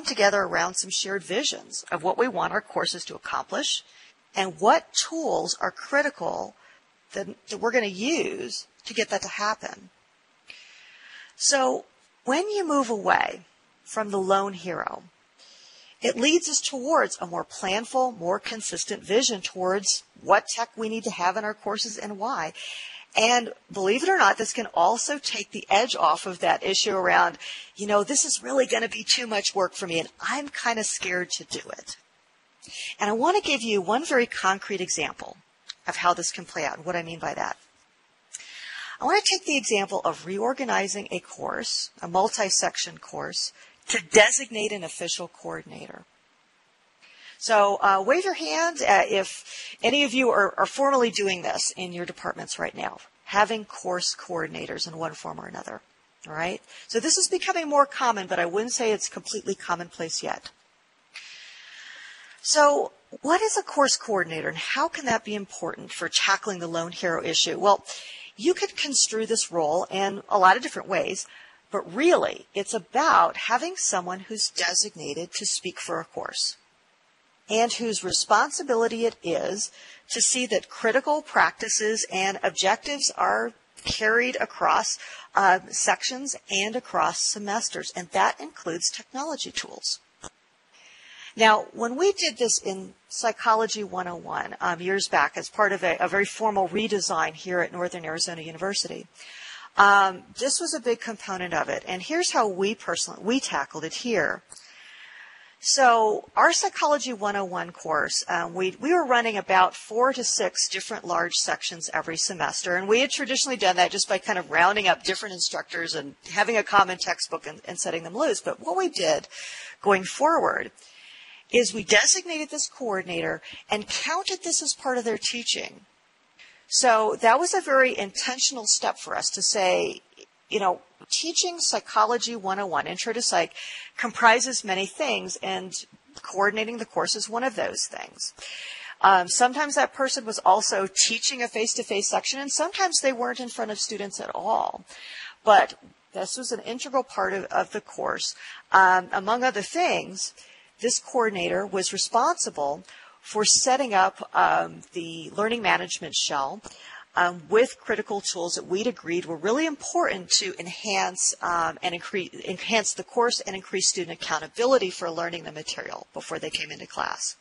together around some shared visions of what we want our courses to accomplish and what tools are critical that we're going to use to get that to happen. So when you move away from the lone hero it leads us towards a more planful, more consistent vision towards what tech we need to have in our courses and why. And believe it or not, this can also take the edge off of that issue around, this is really going to be too much work for me, and I'm kind of scared to do it. And I want to give you one very concrete example of how this can play out and what I mean by that. I want to take the example of reorganizing a course, a multi-section course, to designate an official coordinator. So wave your hand if any of you are formally doing this in your departments right now, having course coordinators in one form or another. All right? So this is becoming more common, but I wouldn't say it's completely commonplace yet. So what is a course coordinator, and how can that be important for tackling the lone hero issue? Well, you could construe this role in a lot of different ways, but really it's about having someone who's designated to speak for a course, and whose responsibility it is to see that critical practices and objectives are carried across sections and across semesters, and that includes technology tools. Now, when we did this in Psychology 101 years back as part of a very formal redesign here at Northern Arizona University, this was a big component of it, and here's how we tackled it here. So our Psychology 101 course, we were running about 4 to 6 different large sections every semester, and we had traditionally done that just by kind of rounding up different instructors and having a common textbook and setting them loose. But what we did going forward is we designated this coordinator and counted this as part of their teaching. So that was a very intentional step for us to say, teaching Psychology 101, Intro to Psych, comprises many things, and coordinating the course is one of those things. Sometimes that person was also teaching a face-to-face section, and sometimes they weren't in front of students at all. But this was an integral part of the course. Among other things, this coordinator was responsible for setting up the learning management shell with critical tools that we'd agreed were really important to enhance the course and increase student accountability for learning the material before they came into class.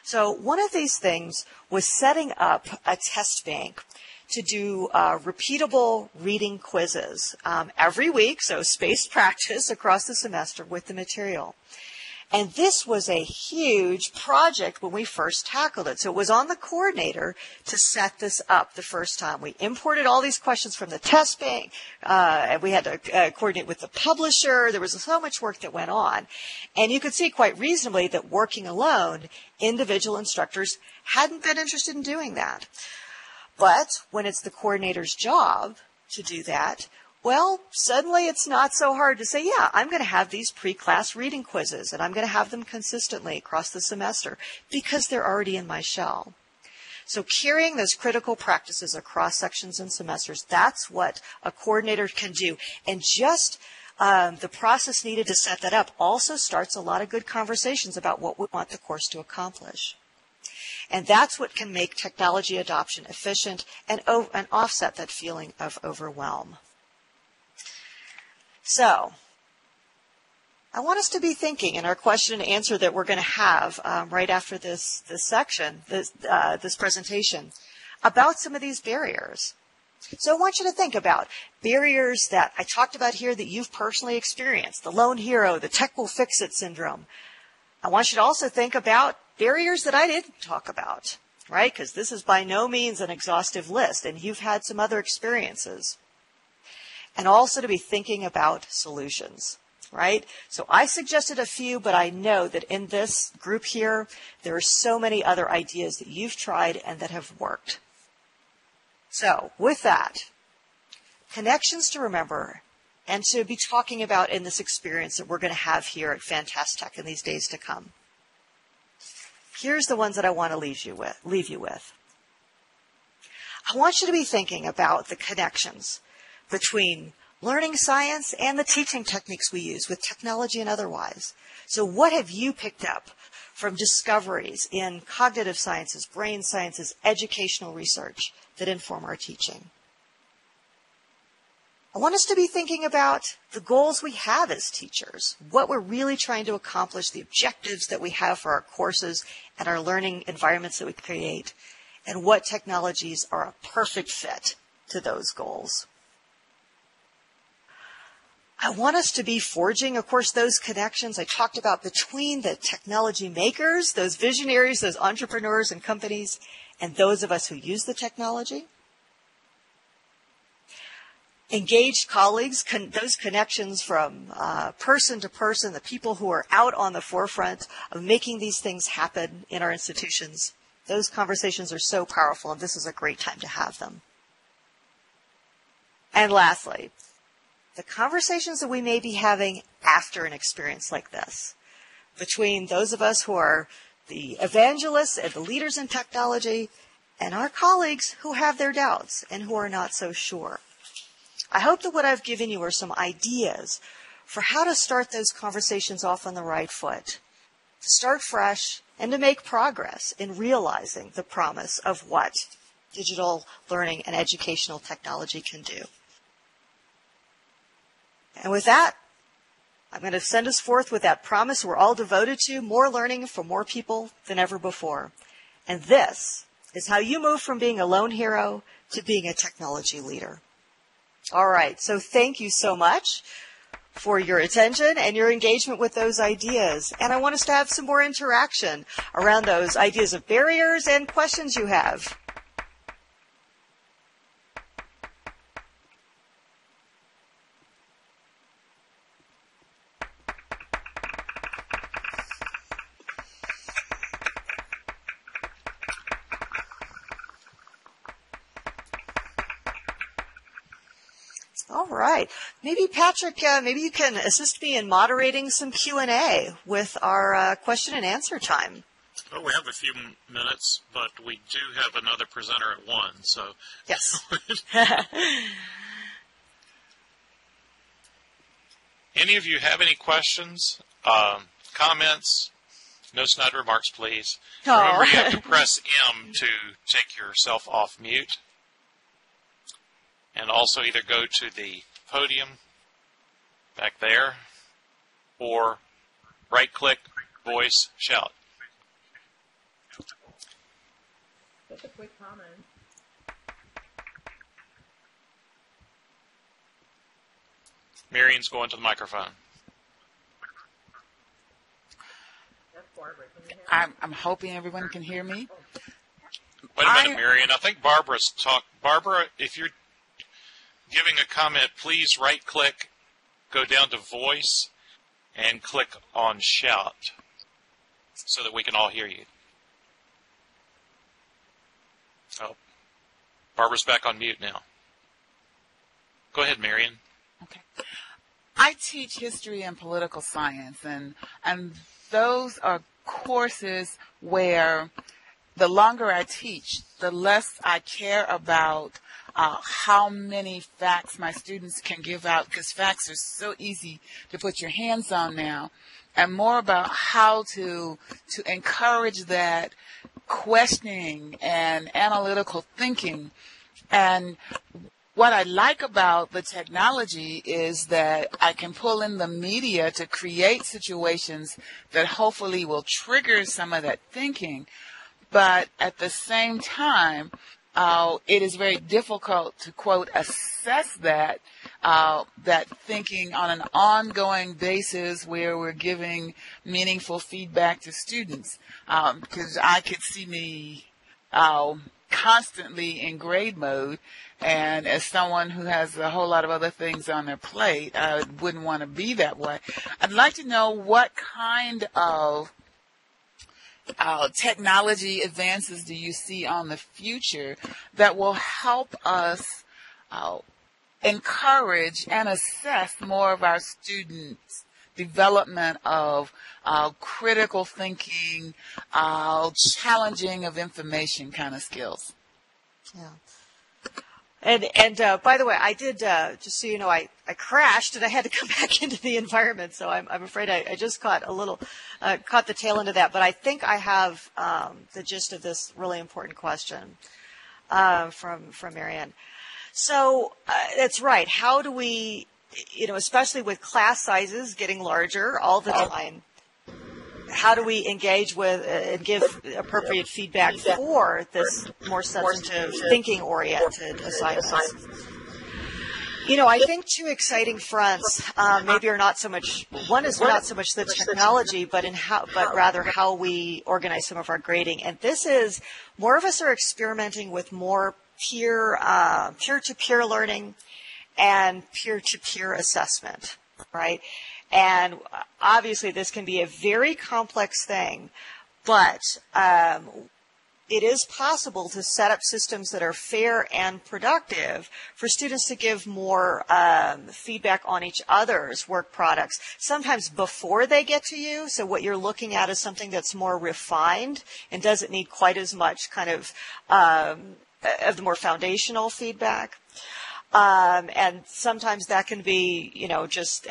So one of these things was setting up a test bank to do repeatable reading quizzes every week, so spaced practice across the semester with the material. And this was a huge project when we first tackled it. So it was on the coordinator to set this up the first time. We imported all these questions from the test bank, and we had to coordinate with the publisher. There was so much work that went on. And you could see quite reasonably that working alone, individual instructors hadn't been interested in doing that. But when it's the coordinator's job to do that, well, suddenly it's not so hard to say, yeah, I'm going to have these pre-class reading quizzes, and I'm going to have them consistently across the semester because they're already in my shell. So carrying those critical practices across sections and semesters, that's what a coordinator can do. And just the process needed to set that up also starts a lot of good conversations about what we want the course to accomplish. And that's what can make technology adoption efficient and offset that feeling of overwhelm. So, I want us to be thinking in our question and answer that we're going to have right after this section, this presentation, about some of these barriers. So I want you to think about barriers that I talked about here that you've personally experienced, the lone hero, the tech will fix it syndrome. I want you to also think about barriers that I didn't talk about, right? Because this is by no means an exhaustive list, and you've had some other experiences. And also to be thinking about solutions, right? So I suggested a few, but I know that in this group here, there are so many other ideas that you've tried and that have worked. So with that, connections to remember and to be talking about in this experience that we're going to have here at Fantastic in these days to come. Here's the ones that I want to leave you with. I want you to be thinking about the connections between learning science and the teaching techniques we use with technology and otherwise. So what have you picked up from discoveries in cognitive sciences, brain sciences, educational research that inform our teaching? I want us to be thinking about the goals we have as teachers, what we're really trying to accomplish, the objectives that we have for our courses and our learning environments that we create, and what technologies are a perfect fit to those goals. I want us to be forging, of course, those connections I talked about between the technology makers, those visionaries, those entrepreneurs and companies, and those of us who use the technology. Engaged colleagues, those connections from person to person, the people who are out on the forefront of making these things happen in our institutions. Those conversations are so powerful, and this is a great time to have them. And lastly, the conversations that we may be having after an experience like this, between those of us who are the evangelists and the leaders in technology and our colleagues who have their doubts and who are not so sure. I hope that what I've given you are some ideas for how to start those conversations off on the right foot, to start fresh and to make progress in realizing the promise of what digital learning and educational technology can do. And with that, I'm going to send us forth with that promise we're all devoted to, more learning for more people than ever before. And this is how you move from being a lone hero to being a technology leader. All right, so thank you so much for your attention and your engagement with those ideas. And I want us to have some more interaction around those ideas of barriers and questions you have. All right. Maybe, Patrick, maybe you can assist me in moderating some Q&A with our question and answer time.
Well, we have a few minutes, but we do have another presenter at 1, so...
Yes.
Any of you have any questions, comments? No snide remarks, please.
Oh.
Remember, you have to press M to take yourself off mute. And also either go to the podium back there or right-click, voice, shout.
Just a quick comment.
Marion's going to the microphone.
That's Barbara. Can you hear me?
I'm hoping everyone can hear me.
Wait a minute, Marion. I think Barbara's Barbara, if you're giving a comment, please right-click, go down to voice, and click on shout so that we can all hear you. Oh, Barbara's back on mute now. Go ahead, Marion.
Okay. I teach history and political science, and those are courses where the longer I teach, the less I care about how many facts my students can give out, because facts are so easy to put your hands on now, and more about how to encourage that questioning and analytical thinking. And what I like about the technology is that I can pull in the media to create situations that hopefully will trigger some of that thinking. But at the same time, it is very difficult to, quote, assess that thinking on an ongoing basis where we're giving meaningful feedback to students. Because I could see me constantly in grade mode, and as someone who has a whole lot of other things on their plate, I wouldn't want to be that way. I'd like to know what kind of technology advances do you see on the future that will help us encourage and assess more of our students' development of critical thinking, challenging of information kind of skills?
Yeah. And by the way, I did, just so you know, I crashed and I had to come back into the environment, so I'm afraid I just caught the tail end of that. But I think I have the gist of this really important question from Marianne. So that's right. How do we, especially with class sizes getting larger all the time, how do we engage with and give appropriate feedback for this more substantive, thinking-oriented assignments? I think two exciting fronts maybe are not so much. One is not so much the technology, but rather how we organize some of our grading. And this is more of us are experimenting with more peer-to-peer learning and peer-to-peer assessment, right? And obviously, this can be a very complex thing, but it is possible to set up systems that are fair and productive for students to give more feedback on each other's work products, sometimes before they get to you. So what you're looking at is something that's more refined and doesn't need quite as much kind of the more foundational feedback. And sometimes that can be, just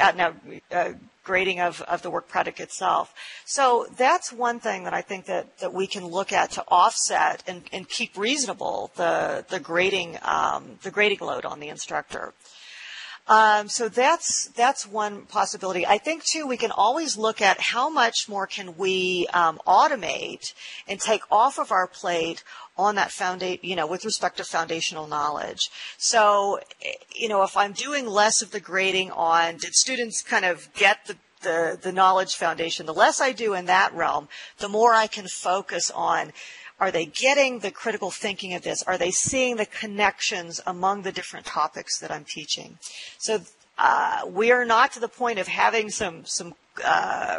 grading of the work product itself. So that's one thing that I think that we can look at to offset and keep reasonable the grading load on the instructor. So that's one possibility. I think too we can always look at how much more can we automate and take off of our plate on that with respect to foundational knowledge. So, if I'm doing less of the grading on did students kind of get the knowledge foundation, the less I do in that realm, the more I can focus on are they getting the critical thinking of this? Are they seeing the connections among the different topics that I'm teaching? So we are not to the point of having some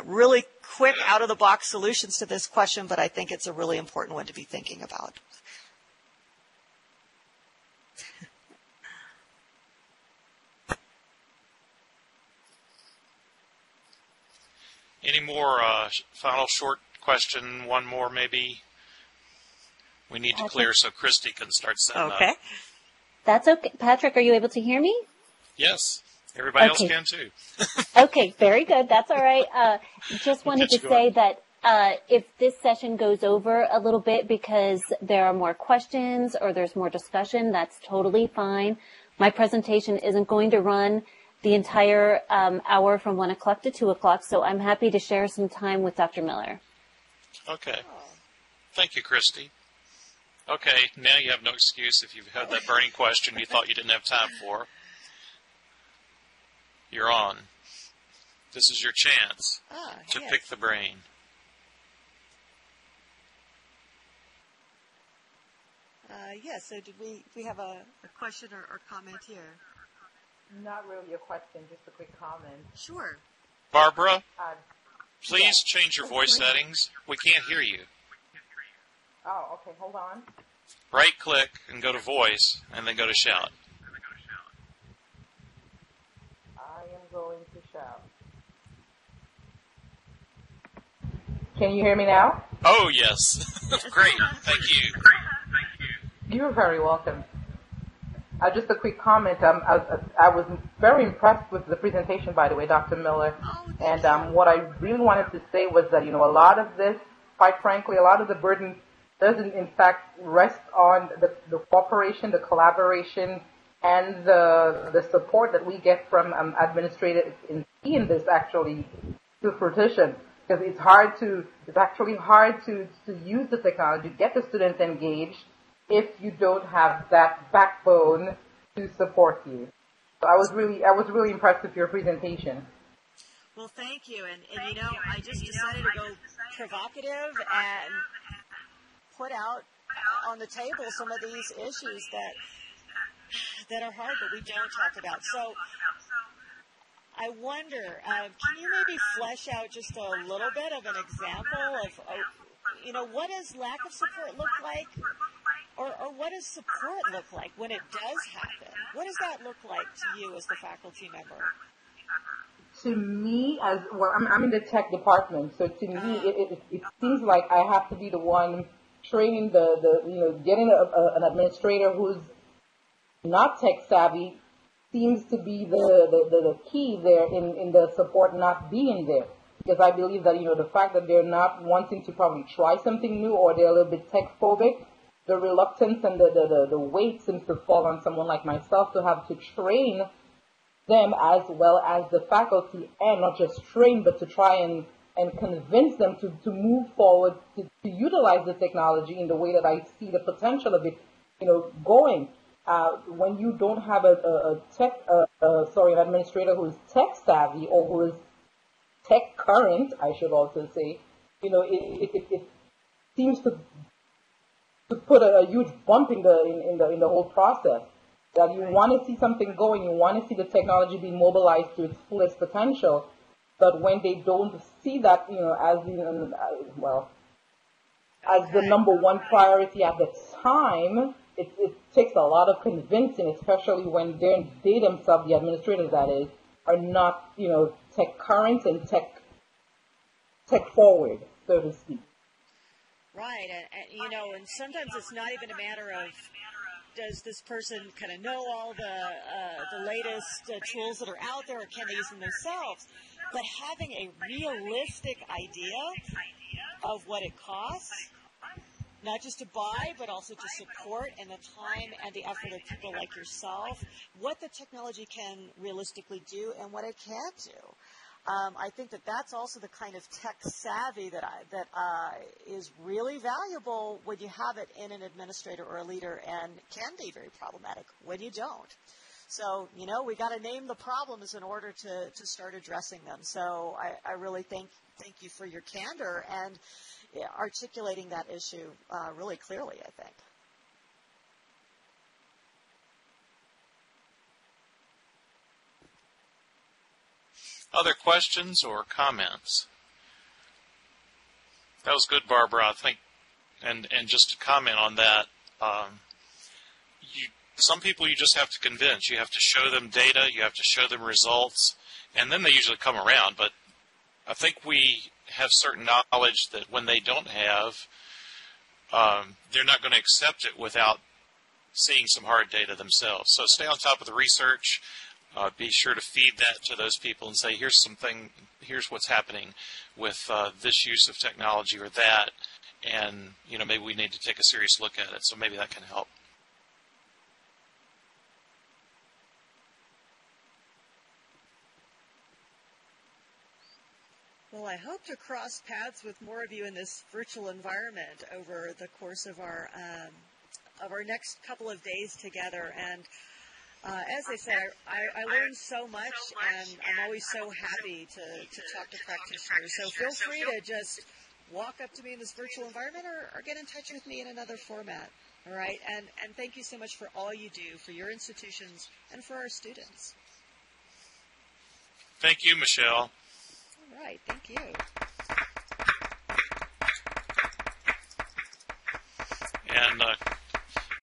really quick out-of-the-box solutions to this question, but I think it's a really important one to be thinking about.
Any more final short question? One more maybe? We need to clear so Christy can start setting up.
That's okay. Patrick, are you able to hear me?
Yes. Everybody else can too.
Okay, very good. That's all right. Just wanted to say that if this session goes over a little bit because there are more questions or there's more discussion, that's totally fine. My presentation isn't going to run the entire hour from 1 o'clock to 2 o'clock, so I'm happy to share some time with Dr. Miller.
Okay. Thank you, Christy. Okay, now you have no excuse if you've had that burning question you thought you didn't have time for. You're on. This is your chance to pick the brain.
Yes, so did we have a question or comment here?
Not really a question, just a quick comment.
Sure.
Barbara, please change your voice settings. We can't hear you.
Oh, okay, hold on.
Right-click and go to voice, and then go to shout.
I am going to shout. Can you hear me now?
Oh, yes. Great. Thank you.
You're very welcome. Just a quick comment. I was very impressed with the presentation, by the way, Dr. Miller. And what I really wanted to say was that, a lot of this, quite frankly, a lot of the burden doesn't, in fact, rest on the cooperation, the collaboration, and the support that we get from administrators in seeing this actually to fruition. Because it's actually hard to use the technology, get the students engaged, if you don't have that backbone to support you. So I was really impressed with your presentation.
Well, thank you. And I just decided to go provocative and put out on the table some of these issues that are hard that we don't talk about. So I wonder, can you maybe flesh out just a little bit of an example of what does lack of support look like? Or what does support look like when it does happen? What does that look like to you as the faculty member?
To me, I'm in the tech department, so to me, it seems like I have to be the one training getting an administrator who's not tech savvy seems to be the key there in the support not being there. Because I believe that, the fact that they're not wanting to probably try something new or they're a little bit tech phobic the reluctance and the weight seems to fall on someone like myself to have to train them as well as the faculty, and not just train, but to try and convince them to move forward, to utilize the technology in the way that I see the potential of it, going. When you don't have an administrator who is tech savvy or who is tech current, I should also say, it seems to put a huge bump in the whole process. That you want to see something going, you want to see the technology be mobilized to its fullest potential, but when they don't see that, as the number one priority at the time, it takes a lot of convincing, especially when they themselves, the administrators that is, are not, tech current and tech forward, so to speak.
Right, and sometimes it's not even a matter of does this person kind of know all the latest tools that are out there, or can they use them themselves? But having a realistic idea of what it costs, not just to buy, but also to support, and the time and the effort of people like yourself, what the technology can realistically do and what it can't do. I think that's also the kind of tech savvy that is really valuable when you have it in an administrator or a leader, and can be very problematic when you don't. So, we got to name the problems in order to start addressing them. So I really thank you for your candor and articulating that issue really clearly, I think.
Other questions or comments? That was good, Barbara, I think. And just to comment on that, some people you just have to convince. You have to show them data, you have to show them results, and then they usually come around. But I think we have certain knowledge that when they don't have, they're not going to accept it without seeing some hard data themselves. So stay on top of the research. Be sure to feed that to those people and say, here's what's happening with this use of technology or that, and maybe we need to take a serious look at it. So maybe that can help.
Well, I hope to cross paths with more of you in this virtual environment over the course of our next couple of days together. And as I said, I learned so much, and I'm always so happy to talk to practitioners. So feel free to just walk up to me in this virtual environment or get in touch with me in another format. All right? And thank you so much for all you do for your institutions and for our students.
Thank you, Michelle.
All right. Thank you.
And